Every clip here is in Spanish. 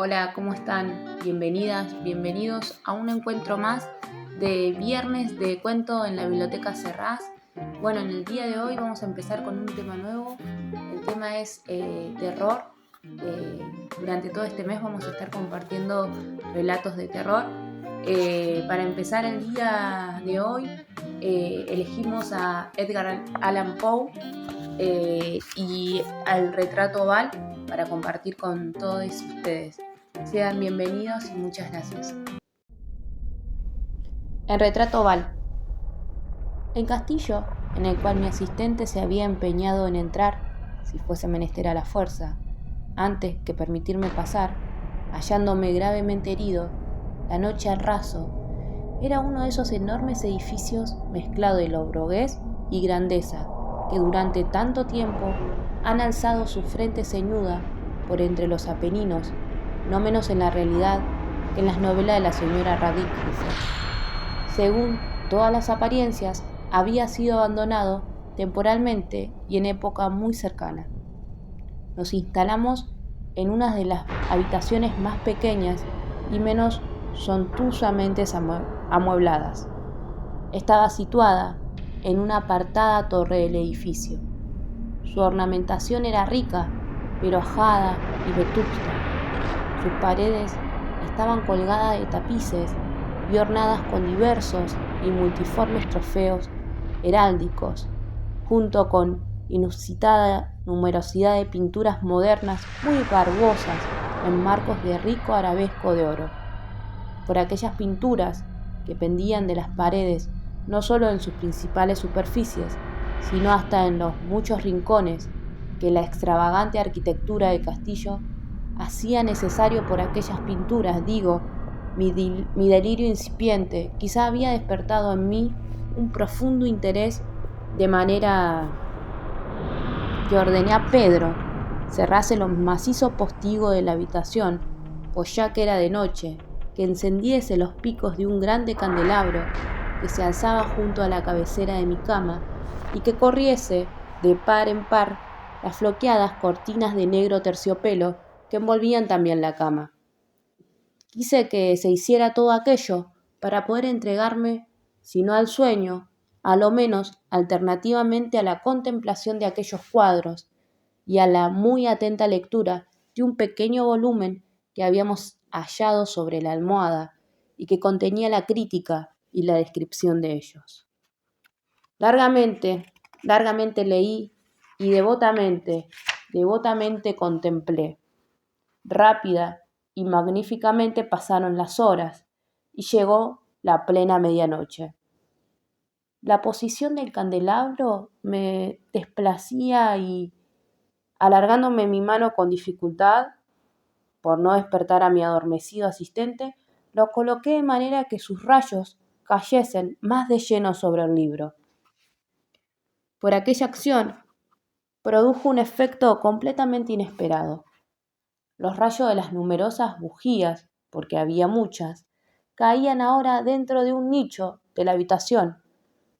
Hola, ¿cómo están? Bienvenidas, bienvenidos a un encuentro más de viernes de cuento en la Biblioteca Serrás. Bueno, en el día de hoy vamos a empezar con un tema nuevo. El tema es terror. Durante todo este mes vamos a estar compartiendo relatos de terror. Para empezar el día de hoy elegimos a Edgar Allan Poe y al retrato oval para compartir con todos ustedes. Sean bienvenidos y muchas gracias. El retrato oval. El castillo en el cual mi asistente se había empeñado en entrar, si fuese menester a la fuerza, antes que permitirme pasar, hallándome gravemente herido, la noche al raso, era uno de esos enormes edificios mezclado de lobreguez y grandeza que durante tanto tiempo han alzado su frente ceñuda por entre los Apeninos, no menos en la realidad que en las novelas de la señora Radcliffe. Según todas las apariencias, había sido abandonado temporalmente y en época muy cercana. Nos instalamos en una de las habitaciones más pequeñas y menos suntuosamente amuebladas. Estaba situada en una apartada torre del edificio. Su ornamentación era rica, pero ajada y vetusta. Sus paredes estaban colgadas de tapices y ornadas con diversos y multiformes trofeos heráldicos, junto con inusitada numerosidad de pinturas modernas muy garbosas en marcos de rico arabesco de oro. Por aquellas pinturas que pendían de las paredes, no solo en sus principales superficies, sino hasta en los muchos rincones que la extravagante arquitectura del castillo hacía necesario. Por aquellas pinturas, mi delirio incipiente quizá había despertado en mí un profundo interés, de manera que ordené a Pedro cerrase los macizos postigos de la habitación, pues ya que era de noche, que encendiese los picos de un grande candelabro que se alzaba junto a la cabecera de mi cama y que corriese de par en par las floqueadas cortinas de negro terciopelo que envolvían también la cama. Quise que se hiciera todo aquello para poder entregarme, si no al sueño, a lo menos alternativamente a la contemplación de aquellos cuadros y a la muy atenta lectura de un pequeño volumen que habíamos hallado sobre la almohada y que contenía la crítica y la descripción de ellos. Largamente leí y devotamente contemplé. Rápida y magníficamente pasaron las horas y llegó la plena medianoche. La posición del candelabro me desplacía y, alargándome mi mano con dificultad, por no despertar a mi adormecido asistente, lo coloqué de manera que sus rayos cayesen más de lleno sobre el libro. Por aquella acción produjo un efecto completamente inesperado. Los rayos de las numerosas bujías, porque había muchas, caían ahora dentro de un nicho de la habitación,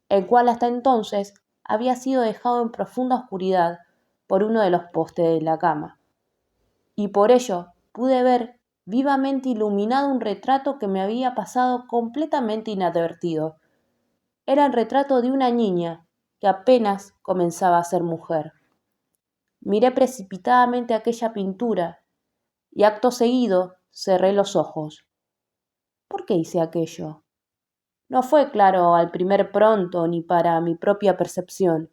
el cual hasta entonces había sido dejado en profunda oscuridad por uno de los postes de la cama. Y por ello pude ver vivamente iluminado un retrato que me había pasado completamente inadvertido. Era el retrato de una niña que apenas comenzaba a ser mujer. Miré precipitadamente aquella pintura y acto seguido cerré los ojos. ¿Por qué hice aquello? No fue claro al primer pronto ni para mi propia percepción,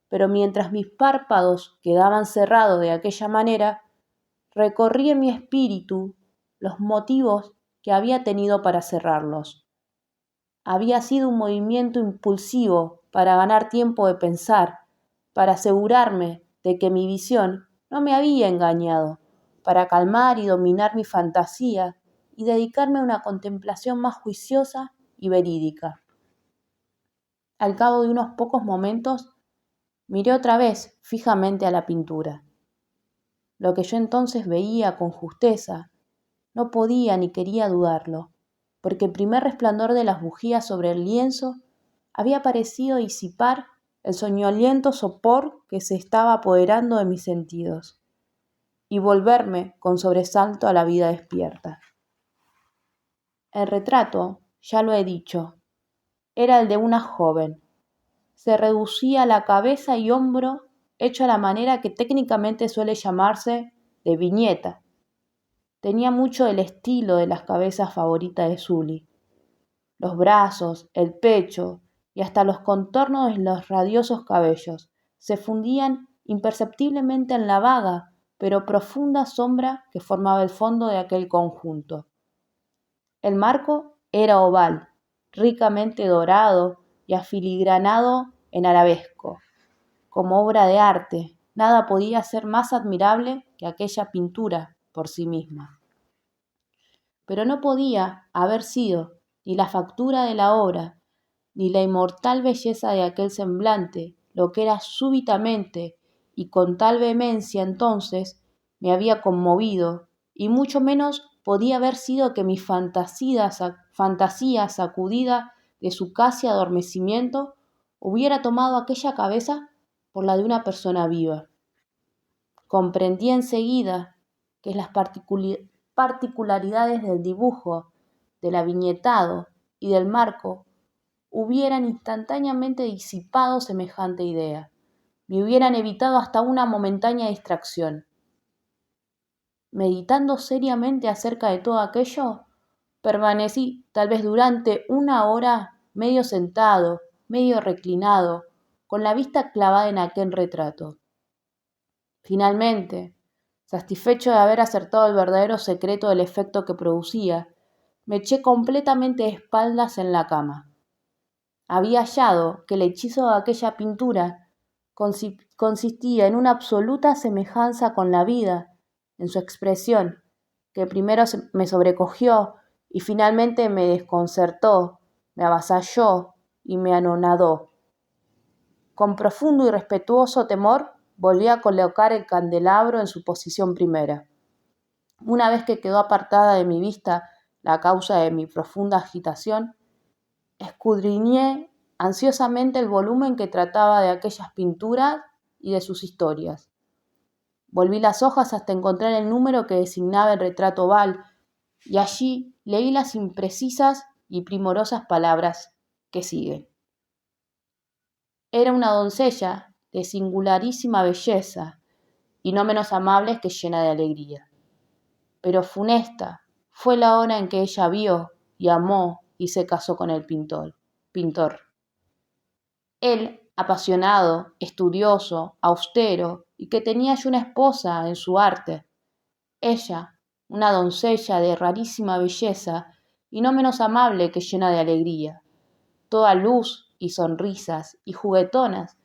pero mientras mis párpados quedaban cerrados de aquella manera, recorrí en mi espíritu los motivos que había tenido para cerrarlos. Había sido un movimiento impulsivo para ganar tiempo de pensar, para asegurarme de que mi visión no me había engañado, para calmar y dominar mi fantasía y dedicarme a una contemplación más juiciosa y verídica. Al cabo de unos pocos momentos, miré otra vez fijamente a la pintura. Lo que yo entonces veía con justeza, no podía ni quería dudarlo, porque el primer resplandor de las bujías sobre el lienzo había parecido disipar el soñoliento sopor que se estaba apoderando de mis sentidos. y volverme con sobresalto a la vida despierta. El retrato, ya lo he dicho, era el de una joven. Se reducía la cabeza y hombro hecho a la manera que técnicamente suele llamarse de viñeta. Tenía mucho el estilo de las cabezas favoritas de Sully. Los brazos, el pecho y hasta los contornos de los radiosos cabellos se fundían imperceptiblemente en la vaga pero profunda sombra que formaba el fondo de aquel conjunto. El marco era oval, ricamente dorado y afiligranado en arabesco. Como obra de arte, nada podía ser más admirable que aquella pintura por sí misma. Pero no podía haber sido ni la factura de la obra, ni la inmortal belleza de aquel semblante, lo que era súbitamente y con tal vehemencia entonces me había conmovido, y mucho menos podía haber sido que mi fantasía sacudida de su casi adormecimiento hubiera tomado aquella cabeza por la de una persona viva. Comprendí enseguida que las particularidades del dibujo, del aviñetado y del marco hubieran instantáneamente disipado semejante idea, me hubieran evitado hasta una momentánea distracción. Meditando seriamente acerca de todo aquello, permanecí tal vez durante una hora medio sentado, medio reclinado, con la vista clavada en aquel retrato. Finalmente, satisfecho de haber acertado el verdadero secreto del efecto que producía, me eché completamente de espaldas en la cama. Había hallado que el hechizo de aquella pintura consistía en una absoluta semejanza con la vida, en su expresión, que primero me sobrecogió y finalmente me desconcertó, me avasalló y me anonadó. Con profundo y respetuoso temor volví a colocar el candelabro en su posición primera. Una vez que quedó apartada de mi vista la causa de mi profunda agitación, escudriñé ansiosamente el volumen que trataba de aquellas pinturas y de sus historias. Volví las hojas hasta encontrar el número que designaba el retrato oval, y allí leí las imprecisas y primorosas palabras que siguen. Era una doncella de singularísima belleza, y no menos amable que llena de alegría. Pero funesta fue la hora en que ella vio y amó y se casó con el pintor. Él, apasionado, estudioso, austero, y que tenía ya una esposa en su arte. Ella, una doncella de rarísima belleza, y no menos amable que llena de alegría, toda luz y sonrisas y juguetonas,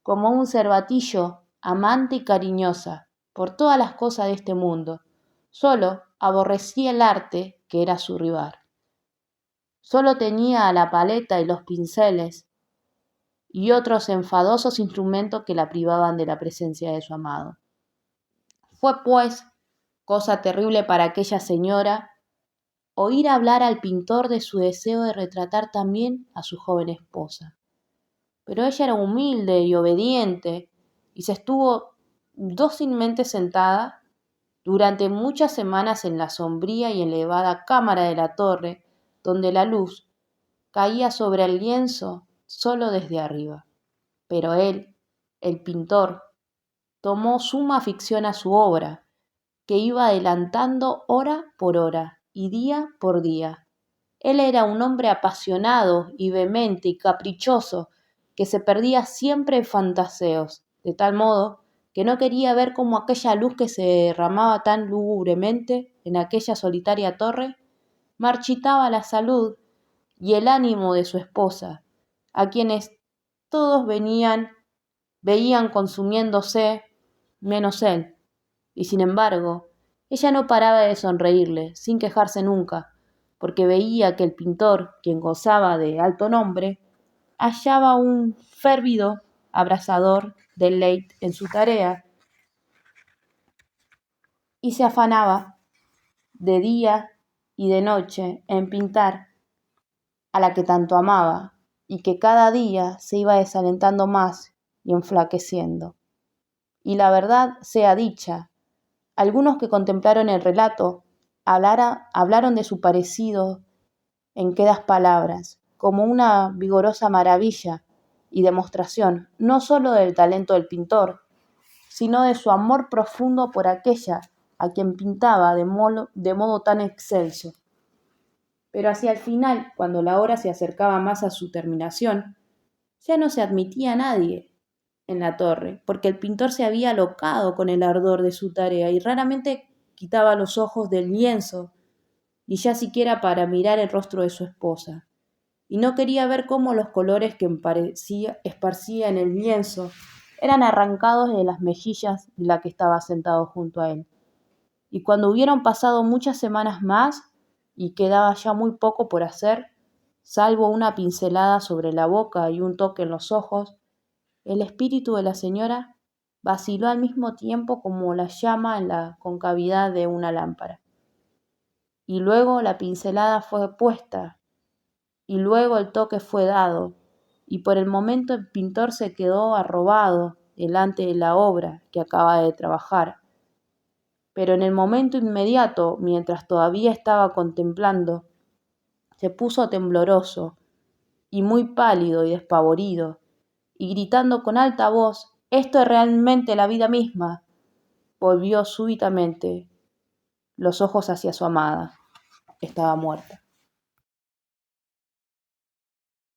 como un cervatillo amante y cariñosa por todas las cosas de este mundo. Solo aborrecía el arte que era su rival. Solo tenía la paleta y los pinceles y otros enfadosos instrumentos que la privaban de la presencia de su amado. Fue, pues, cosa terrible para aquella señora oír hablar al pintor de su deseo de retratar también a su joven esposa. Pero ella era humilde y obediente, y se estuvo dócilmente sentada durante muchas semanas en la sombría y elevada cámara de la torre, donde la luz caía sobre el lienzo solo desde arriba. Pero él, el pintor, tomó suma afición a su obra, que iba adelantando hora por hora y día por día. Él era un hombre apasionado y vehemente y caprichoso, que se perdía siempre en fantaseos, de tal modo que no quería ver cómo aquella luz que se derramaba tan lúgubremente en aquella solitaria torre marchitaba la salud y el ánimo de su esposa, a quienes todos veían consumiéndose, menos él. Y sin embargo, ella no paraba de sonreírle, sin quejarse nunca, porque veía que el pintor, quien gozaba de alto nombre, hallaba un férvido abrasador deleite en su tarea y se afanaba de día y de noche en pintar a la que tanto amaba y que cada día se iba desalentando más y enflaqueciendo. Y la verdad sea dicha, Algunos que contemplaron el relato hablaron de su parecido en quedas palabras, como una vigorosa maravilla y demostración no sólo del talento del pintor, sino de su amor profundo por aquella a quien pintaba de modo tan excelso. Pero hacia el final, cuando la obra se acercaba más a su terminación, ya no se admitía a nadie en la torre, porque el pintor se había alocado con el ardor de su tarea y raramente quitaba los ojos del lienzo, ni ya siquiera para mirar el rostro de su esposa, y no quería ver cómo los colores que esparcía en el lienzo eran arrancados de las mejillas de la que estaba sentado junto a él. Y cuando hubieron pasado muchas semanas más y quedaba ya muy poco por hacer, salvo una pincelada sobre la boca y un toque en los ojos, el espíritu de la señora vaciló al mismo tiempo como la llama en la concavidad de una lámpara. Y luego la pincelada fue puesta, y luego el toque fue dado, y por el momento el pintor se quedó arrobado delante de la obra que acaba de trabajar. Pero en el momento inmediato, mientras todavía estaba contemplando, se puso tembloroso y muy pálido y despavorido, y gritando con alta voz: «Esto es realmente la vida misma», volvió súbitamente los ojos hacia su amada. Estaba muerta.